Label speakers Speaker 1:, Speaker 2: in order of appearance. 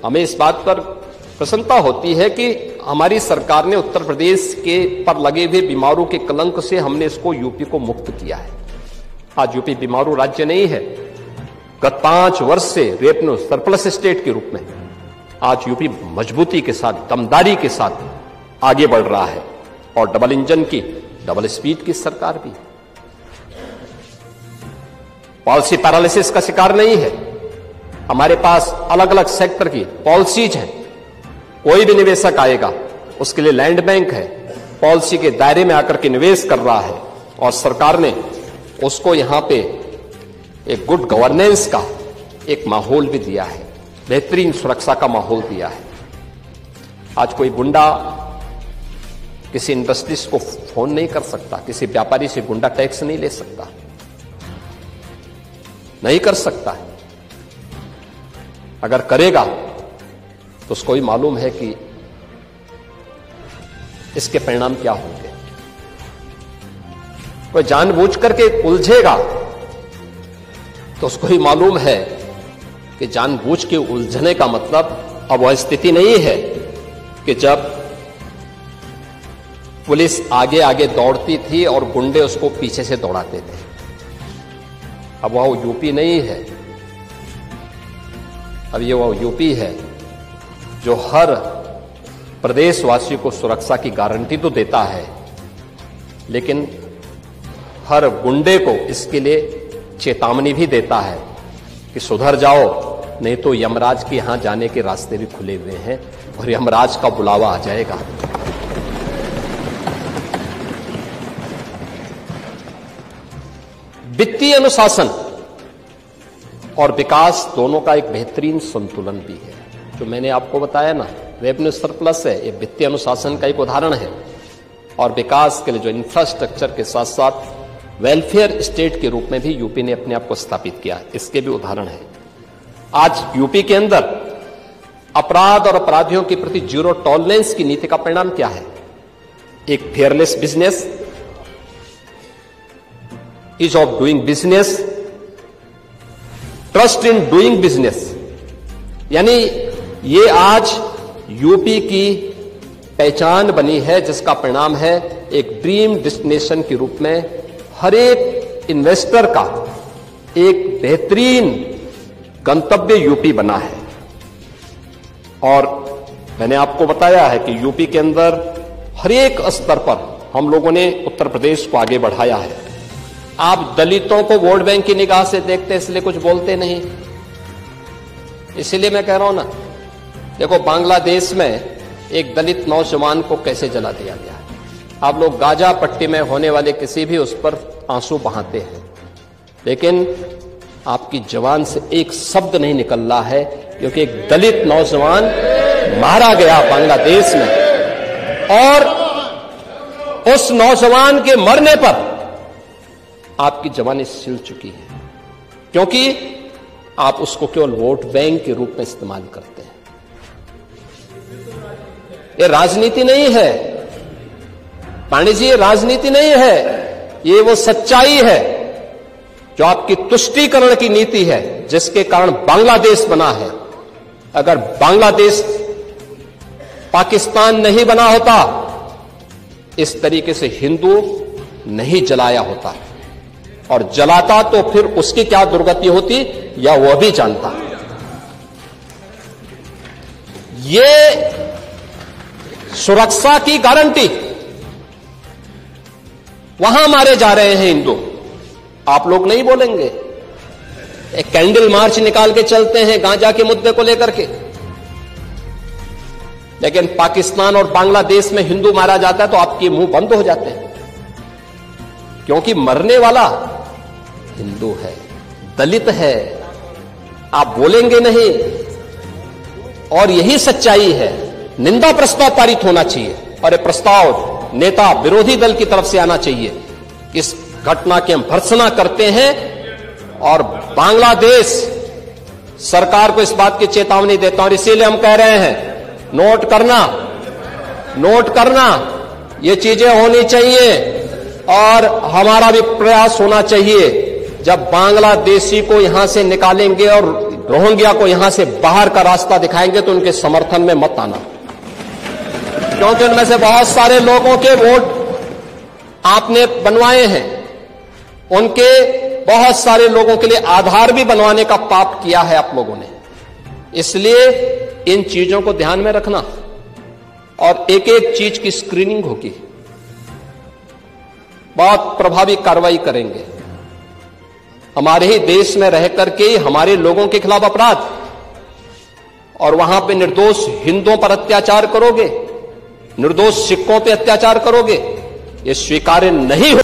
Speaker 1: हमें इस बात पर प्रसन्नता होती है कि हमारी सरकार ने उत्तर प्रदेश के पर लगे हुए बीमारू के कलंक से हमने इसको यूपी को मुक्त किया है। आज यूपी बीमारू राज्य नहीं है। गत 5 वर्ष से रेवेन्यू सरप्लस स्टेट के रूप में आज यूपी मजबूती के साथ, दमदारी के साथ आगे बढ़ रहा है और डबल इंजन की, डबल स्पीड की सरकार भी पॉलिसी पैरालिसिस का शिकार नहीं है। हमारे पास अलग अलग सेक्टर की पॉलिसीज हैं। कोई भी निवेशक आएगा उसके लिए लैंड बैंक है, पॉलिसी के दायरे में आकर के निवेश कर रहा है और सरकार ने उसको यहां पे एक गुड गवर्नेंस का एक माहौल भी दिया है, बेहतरीन सुरक्षा का माहौल दिया है। आज कोई गुंडा किसी इंडस्ट्रीज को फोन नहीं कर सकता, किसी व्यापारी से गुंडा टैक्स नहीं ले सकता, नहीं कर सकता है। अगर करेगा तो उसको ही मालूम है कि इसके परिणाम क्या होंगे। कोई जानबूझ करके उलझेगा तो उसको ही मालूम है कि जानबूझ के उलझने का मतलब अब वह स्थिति नहीं है कि जब पुलिस आगे आगे दौड़ती थी और गुंडे उसको पीछे से दौड़ाते थे। अब वह यूपी नहीं है, अब ये वह यूपी है जो हर प्रदेशवासी को सुरक्षा की गारंटी तो देता है, लेकिन हर गुंडे को इसके लिए चेतावनी भी देता है कि सुधर जाओ, नहीं तो यमराज के यहां जाने के रास्ते भी खुले हुए हैं और यमराज का बुलावा आ जाएगा। वित्तीय अनुशासन और विकास दोनों का एक बेहतरीन संतुलन भी है। जो मैंने आपको बताया ना, रेवेन्यू सरप्लस है, ये वित्तीय अनुशासन का एक उदाहरण है। और विकास के लिए जो इंफ्रास्ट्रक्चर के साथ साथ वेलफेयर स्टेट के रूप में भी यूपी ने अपने आप को स्थापित किया, इसके भी उदाहरण है। आज यूपी के अंदर अपराध और अपराधियों के प्रति जीरो टॉलरेंस की नीति का परिणाम क्या है? एक fearless business, ease of doing business, trust in doing business, यानी ये आज यूपी की पहचान बनी है, जिसका परिणाम है एक ड्रीम डेस्टिनेशन के रूप में हर एक इन्वेस्टर का एक बेहतरीन गंतव्य यूपी बना है। और मैंने आपको बताया है कि यूपी के अंदर हर एक स्तर पर हम लोगों ने उत्तर प्रदेश को आगे बढ़ाया है। आप दलितों को वोट बैंक की निगाह से देखते इसलिए कुछ बोलते नहीं, इसलिए मैं कह रहा हूं ना, देखो बांग्लादेश में एक दलित नौजवान को कैसे जला दिया गया। आप लोग गाजा पट्टी में होने वाले किसी भी उस पर आंसू बहाते हैं, लेकिन आपकी जवान से एक शब्द नहीं निकल रहा है, क्योंकि एक दलित नौजवान मारा गया बांग्लादेश में और उस नौजवान के मरने पर आपकी जवानी सिल चुकी है, क्योंकि आप उसको केवल वोट बैंक के रूप में इस्तेमाल करते हैं। ये राजनीति नहीं है पांडे जी, ये राजनीति नहीं है, ये वो सच्चाई है जो आपकी तुष्टीकरण की नीति है, जिसके कारण बांग्लादेश बना है। अगर बांग्लादेश पाकिस्तान नहीं बना होता, इस तरीके से हिंदू नहीं जलाया होता, और जलाता तो फिर उसकी क्या दुर्गति होती या वह भी जानता। ये सुरक्षा की गारंटी, वहां मारे जा रहे हैं हिंदू, आप लोग नहीं बोलेंगे। एक कैंडल मार्च निकाल के चलते हैं गांजा के मुद्दे को लेकर के, लेकिन पाकिस्तान और बांग्लादेश में हिंदू मारा जाता है तो आपके मुंह बंद हो जाते हैं, क्योंकि मरने वाला हिंदू है, दलित है, आप बोलेंगे नहीं। और यही सच्चाई है। निंदा प्रस्ताव पारित होना चाहिए और यह प्रस्ताव नेता विरोधी दल की तरफ से आना चाहिए। इस घटना की हम भर्त्सना करते हैं और बांग्लादेश सरकार को इस बात की चेतावनी देता हूं, और इसीलिए हम कह रहे हैं नोट करना ये चीजें होनी चाहिए और हमारा भी प्रयास होना चाहिए। जब बांग्लादेशी को यहां से निकालेंगे और रोहिंग्या को यहां से बाहर का रास्ता दिखाएंगे तो उनके समर्थन में मत आना, क्योंकि उनमें से बहुत सारे लोगों के वोट आपने बनवाए हैं, उनके बहुत सारे लोगों के लिए आधार भी बनवाने का पाप किया है आप लोगों ने। इसलिए इन चीजों को ध्यान में रखना और एक एक चीज की स्क्रीनिंग होगी, बहुत प्रभावी कार्रवाई करेंगे। हमारे ही देश में रह करके हमारे लोगों के खिलाफ अपराध और वहां पे निर्दोष हिंदुओं पर अत्याचार करोगे, निर्दोष सिखों पे अत्याचार करोगे, ये स्वीकार्य नहीं हो।